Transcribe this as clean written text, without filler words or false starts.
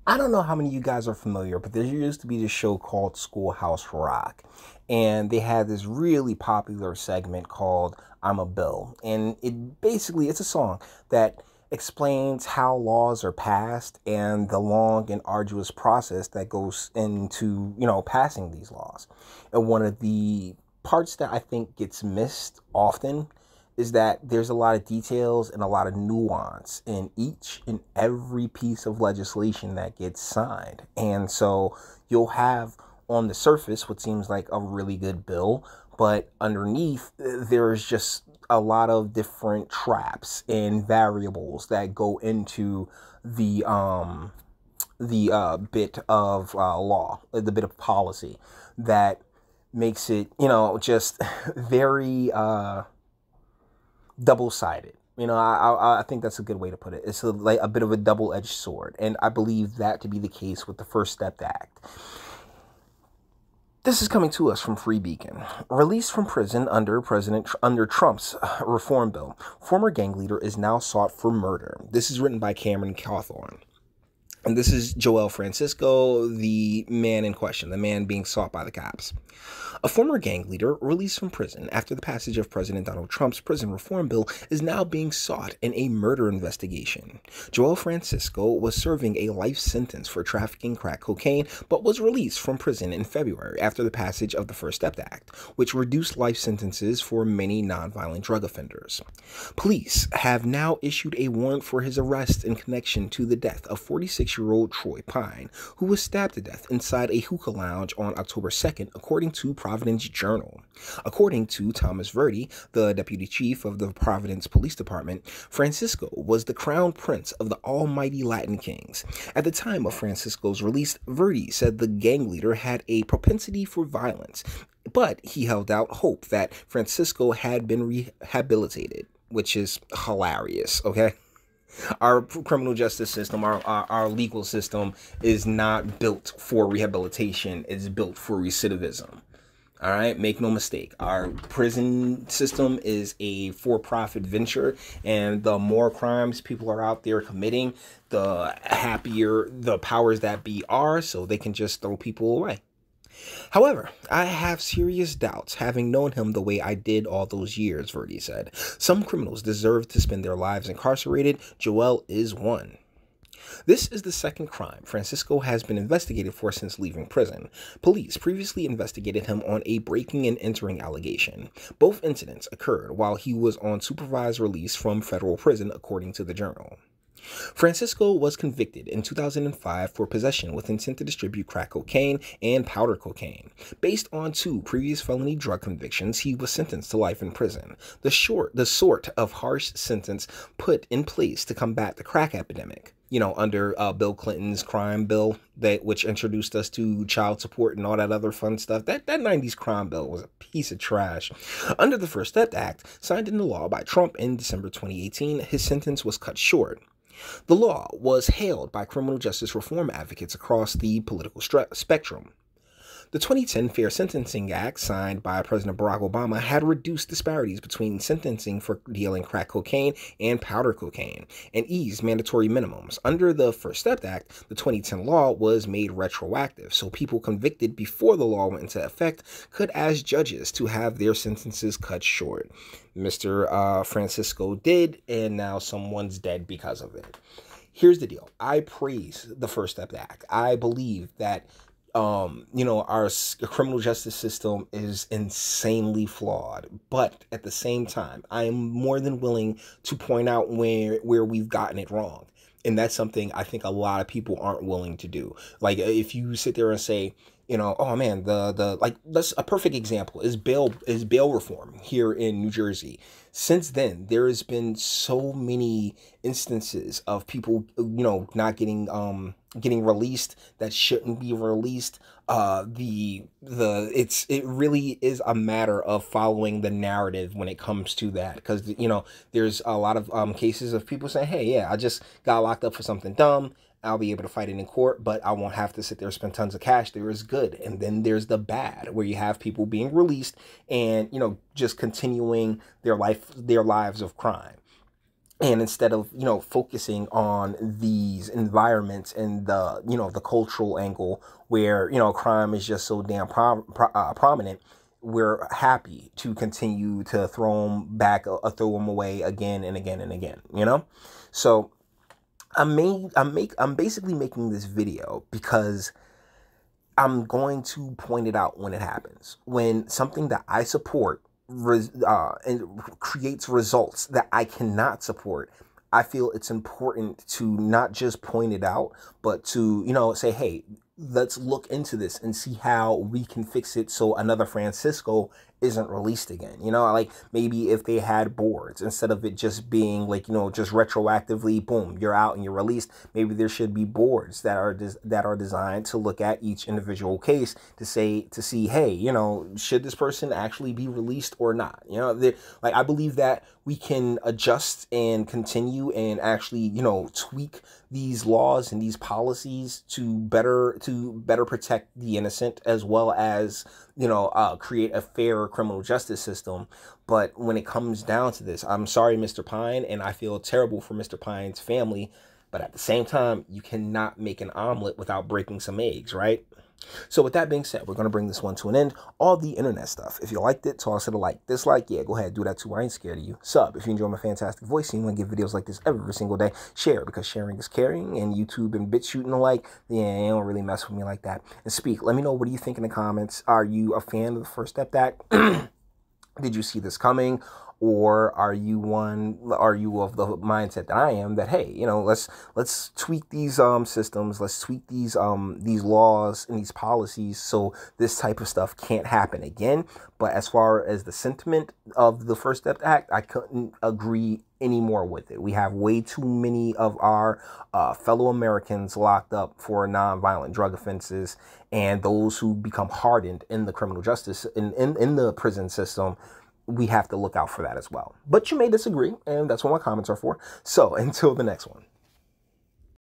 I don't know how many of you guys are familiar, but there used to be this show called Schoolhouse Rock. And they had this really popular segment called I'm a Bill. And it's a song that explains how laws are passed and the long and arduous process that goes into, passing these laws. And one of the parts that I think gets missed often is that there's a lot of details and a lot of nuance in each and every piece of legislation that gets signed. And so you'll have on the surface what seems like a really good bill, but underneath there's just a lot of different traps and variables that go into the bit of law, the bit of policy that makes it, just very double-sided. I think that's a good way to put it. It's like a bit of a double-edged sword, and I believe that to be the case with the First Step Act. This is coming to us from Free Beacon. Released from prison under Trump's reform bill, former gang leader is now sought for murder. This is written by Cameron Cawthorn. And this is Joel Fransisco, the man in question, the man being sought by the cops. A former gang leader released from prison after the passage of President Donald Trump's prison reform bill is now being sought in a murder investigation. Joel Fransisco was serving a life sentence for trafficking crack cocaine, but was released from prison in February after the passage of the First Step Act, which reduced life sentences for many nonviolent drug offenders. Police have now issued a warrant for his arrest in connection to the death of 46-year-old Troy Pine, who was stabbed to death inside a hookah lounge on October 2nd, according to Providence Journal. According to Thomas Verdi, the deputy chief of the Providence Police Department, Fransisco was the crown prince of the almighty Latin kings. At the time of Fransisco's release, Verdi said the gang leader had a propensity for violence, but he held out hope that Fransisco had been rehabilitated, which is hilarious, okay? Our criminal justice system, our legal system is not built for rehabilitation. It's built for recidivism. All right, make no mistake. Our prison system is a for-profit venture, and the more crimes people are out there committing, the happier the powers that be are, so they can just throw people away. However, I have serious doubts, having known him the way I did all those years, Verdi said. Some criminals deserve to spend their lives incarcerated. Joel is one. This is the second crime Fransisco has been investigated for since leaving prison. Police previously investigated him on a breaking and entering allegation. Both incidents occurred while he was on supervised release from federal prison, according to the Journal. Fransisco was convicted in 2005 for possession with intent to distribute crack cocaine and powder cocaine. Based on 2 previous felony drug convictions, he was sentenced to life in prison, the sort of harsh sentence put in place to combat the crack epidemic. Under Bill Clinton's crime bill, which introduced us to child support and all that other fun stuff. That 90s crime bill was a piece of trash. Under the First Step Act, signed into law by Trump in December 2018, his sentence was cut short. The law was hailed by criminal justice reform advocates across the political spectrum. The 2010 Fair Sentencing Act, signed by President Barack Obama, had reduced disparities between sentencing for dealing crack cocaine and powder cocaine, and eased mandatory minimums. Under the First Step Act, the 2010 law was made retroactive, so people convicted before the law went into effect could ask judges to have their sentences cut short. Mr. Fransisco did, and now someone's dead because of it. Here's the deal. I praise the First Step Act. I believe that our criminal justice system is insanely flawed, but at the same time, I am more than willing to point out where we've gotten it wrong. And that's something I think a lot of people aren't willing to do. Like, if you sit there and say, oh man, that's a perfect example is bail reform here in New Jersey. Since then, there has been so many instances of people, not getting released that shouldn't be released. It really is a matter of following the narrative when it comes to that, because there's a lot of cases of people saying, hey, yeah, I just got locked up for something dumb. I'll be able to fight it in court, but I won't have to sit there and spend tons of cash. There is good. And then there's the bad, where you have people being released and, just continuing their lives of crime. And instead of, focusing on these environments and the, the cultural angle where, crime is just so damn prominent, we're happy to continue to throw them back, throw them away again and again and again, So I'm basically making this video because I'm going to point it out when it happens. When something that I support and creates results that I cannot support, I feel it's important to not just point it out, but to, say, hey, let's look into this and see how we can fix it so another Fransisco isn't released again. Like maybe if they had boards instead of it just being like, just retroactively, boom, you're out and you're released. Maybe there should be boards that are designed to look at each individual case to see, hey, should this person actually be released or not? Like I believe that we can adjust and continue and actually, tweak these laws and these policies to better protect the innocent, as well as, create a fair criminal justice system. But when it comes down to this, I'm sorry, Mr. Pine, and I feel terrible for Mr. Pine's family. But at the same time, you cannot make an omelet without breaking some eggs, right? So with that being said, we're going to bring this one to an end. All the internet stuff. If you liked it, toss it a like. Dislike, yeah, go ahead, do that too. I ain't scared of you. Sub if you enjoy my fantastic voice and you want to get videos like this every single day. Share, because sharing is caring, and YouTube and bit shooting alike, yeah, you don't really mess with me like that. And speak, let me know, what do you think in the comments? Are you a fan of the First Step Act? Did you see this coming? Or are you of the mindset that I am, that, hey, let's tweak these systems, let's tweak these laws and these policies so this type of stuff can't happen again. But as far as the sentiment of the First Step Act, I couldn't agree any more with it. We have way too many of our fellow Americans locked up for nonviolent drug offenses, and those who become hardened in the criminal justice in the prison system. We have to look out for that as well. But you may disagree, and that's what my comments are for. So until the next one.